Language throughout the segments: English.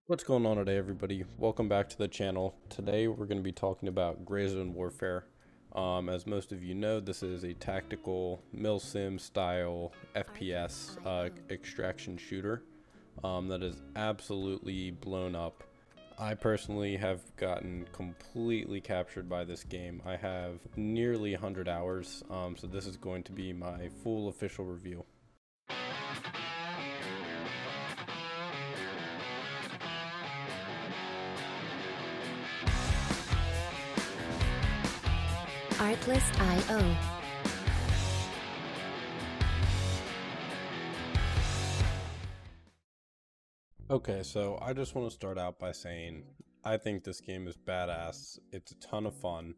What's going on today, everybody? Welcome back to the channel. Today we're going to be talking about Gray Zone Warfare. As most of you know, this is a tactical milsim style FPS extraction shooter that is absolutely blown up. I personally have gotten completely captured by this game. I have nearly 100 hours, so this is going to be my full official review. Artlist.io. Okay, so I just want to start out by saying I think this game is badass. It's a ton of fun.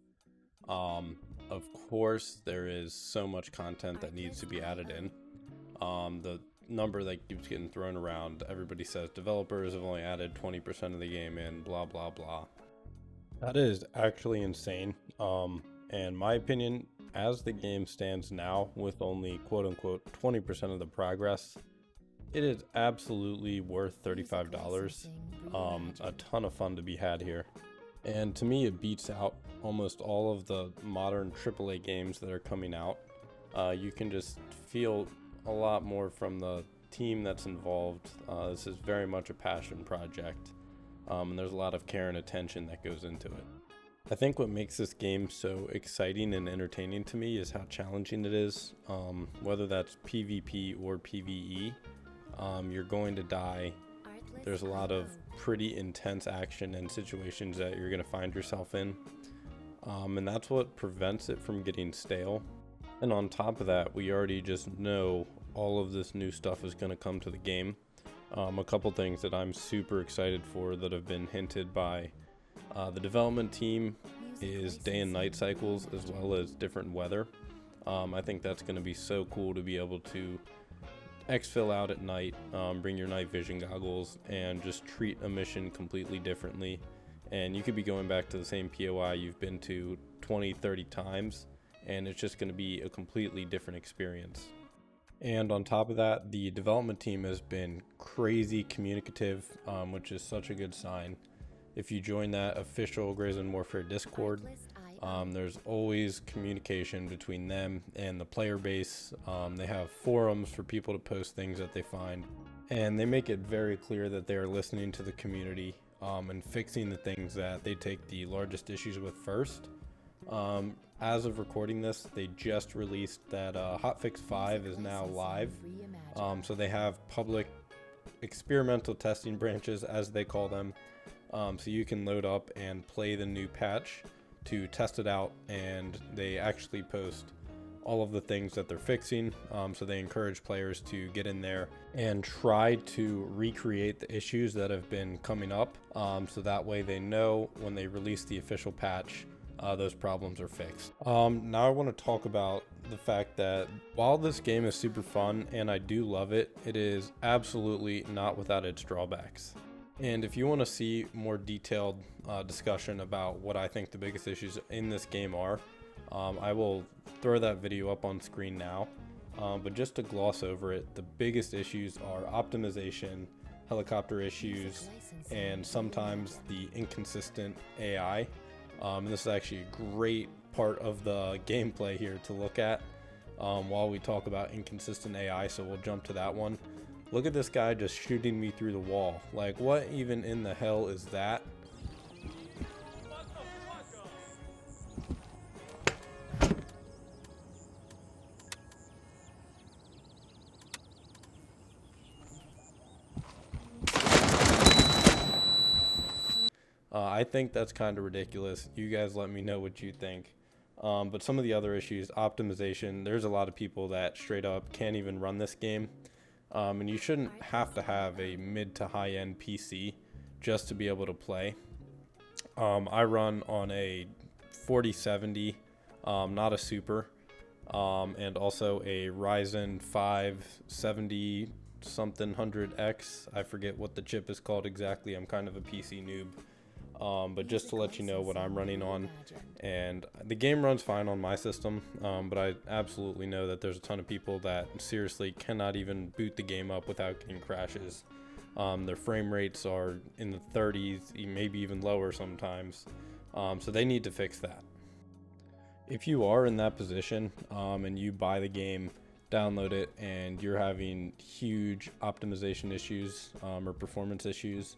Of course, there is so much content that needs to be added in. The number that keeps getting thrown around, everybody says developers have only added 20% of the game in, blah, blah, blah. That is actually insane. And my opinion, as the game stands now with only quote unquote 20% of the progress, it is absolutely worth $35. A ton of fun to be had here. And to me, it beats out almost all of the modern AAA games that are coming out. You can just feel a lot more from the team that's involved. This is very much a passion project, and there's a lot of care and attention that goes into it. I think what makes this game so exciting and entertaining to me is how challenging it is. Whether that's PvP or PvE, you're going to die. There's a lot of pretty intense action and situations that you're going to find yourself in. And that's what prevents it from getting stale. And on top of that, we already just know all of this new stuff is going to come to the game. A couple things that I'm super excited for that have been hinted by the development team is day and night cycles as well as different weather. I think that's going to be so cool to be able to exfil out at night, bring your night vision goggles, and just treat a mission completely differently. And you could be going back to the same POI you've been to 20, 30 times, and it's just going to be a completely different experience. And on top of that, the development team has been crazy communicative, which is such a good sign. If you join that official Gray Zone Warfare Discord, there's always communication between them and the player base. They have forums for people to post things that they find, and they make it very clear that they are listening to the community and fixing the things that they take the largest issues with first. As of recording this, they just released that Hotfix 5 is now live. So they have public experimental testing branches, as they call them. So you can load up and play the new patch to test it out, and they actually post all of the things that they're fixing. So they encourage players to get in there and try to recreate the issues that have been coming up, so that way they know when they release the official patch, those problems are fixed. Now I want to talk about the fact that while this game is super fun and I do love it, it is absolutely not without its drawbacks. And if you want to see more detailed discussion about what I think the biggest issues in this game are, I will throw that video up on screen now. But just to gloss over it, the biggest issues are optimization, helicopter issues, and sometimes the inconsistent AI. And this is actually a great part of the gameplay here to look at while we talk about inconsistent AI, so we'll jump to that one. Look at this guy just shooting me through the wall. Like, what even in the hell is that? I think that's kind of ridiculous. You guys let me know what you think. But some of the other issues, optimization, there's a lot of people that straight up can't even run this game. And you shouldn't have to have a mid to high end PC just to be able to play. I run on a 4070, not a super, and also a Ryzen 5 70 something 100X. I forget what the chip is called exactly. I'm kind of a PC noob. But just to let you know what I'm running on, and the game runs fine on my system, but I absolutely know that there's a ton of people that seriously cannot even boot the game up without getting crashes. Their frame rates are in the 30s, maybe even lower sometimes. So they need to fix that. If you are in that position and you buy the game, download it, and you're having huge optimization issues or performance issues,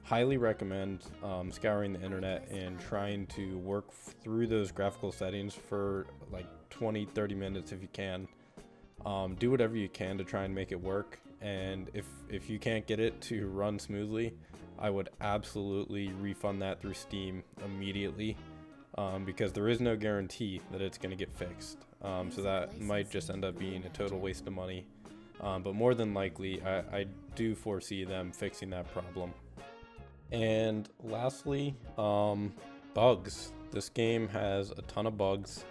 highly recommend scouring the internet and trying to work through those graphical settings for like 20-30 minutes if you can. Do whatever you can to try and make it work, and if you can't get it to run smoothly, I would absolutely refund that through Steam immediately, because there is no guarantee that it's going to get fixed. So that might just end up being a total waste of money, but more than likely I do foresee them fixing that problem. And lastly, bugs. This game has a ton of bugs.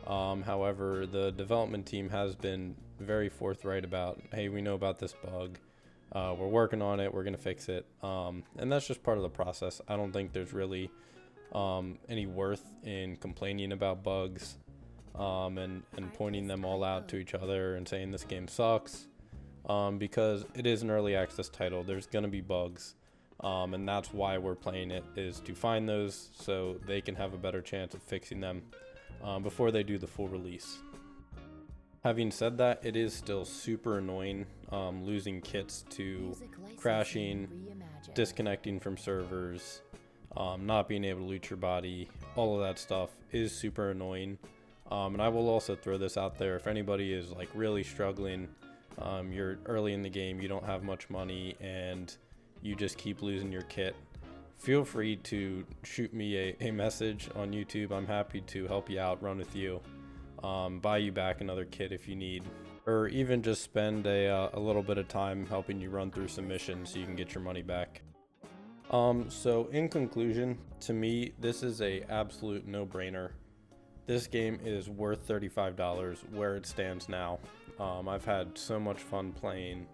However, the development team has been very forthright about, hey, we know about this bug, we're working on it, we're gonna fix it, and that's just part of the process. I don't think there's really any worth in complaining about bugs and pointing them all out to each other and saying this game sucks, because it is an early access title. There's gonna be bugs. And that's why we're playing it, is to find those so they can have a better chance of fixing them before they do the full release. Having said that, it is still super annoying losing kits to crashing, disconnecting from servers, not being able to loot your body. All of that stuff is super annoying. And I will also throw this out there: if anybody is like really struggling, you're early in the game, you don't have much money, and you just keep losing your kit, feel free to shoot me a message on YouTube. I'm happy to help you out, run with you, buy you back another kit if you need, or even just spend a little bit of time helping you run through some missions so you can get your money back. So in conclusion, to me, this is a absolute no-brainer. This game is worth $35 where it stands now. I've had so much fun playing,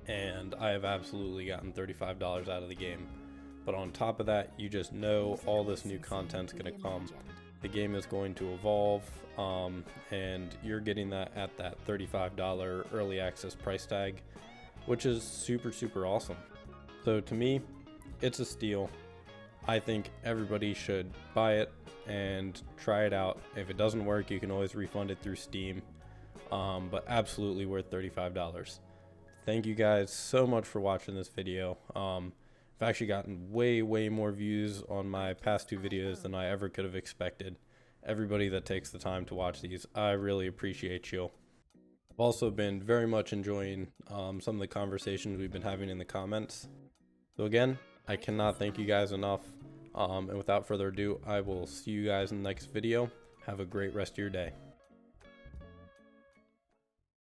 and I have absolutely gotten $35 out of the game. But on top of that, you just know all this new content's going to come. The game is going to evolve, and you're getting that at that $35 early access price tag, which is super, super awesome. So to me, it's a steal. I think everybody should buy it and try it out. If it doesn't work, you can always refund it through Steam, but absolutely worth $35. Thank you guys so much for watching this video. I've actually gotten way more views on my past two videos than I ever could have expected. Everybody that takes the time to watch these, I really appreciate you. I've also been very much enjoying some of the conversations we've been having in the comments. So again, I cannot thank you guys enough. And without further ado, I will see you guys in the next video. Have a great rest of your day.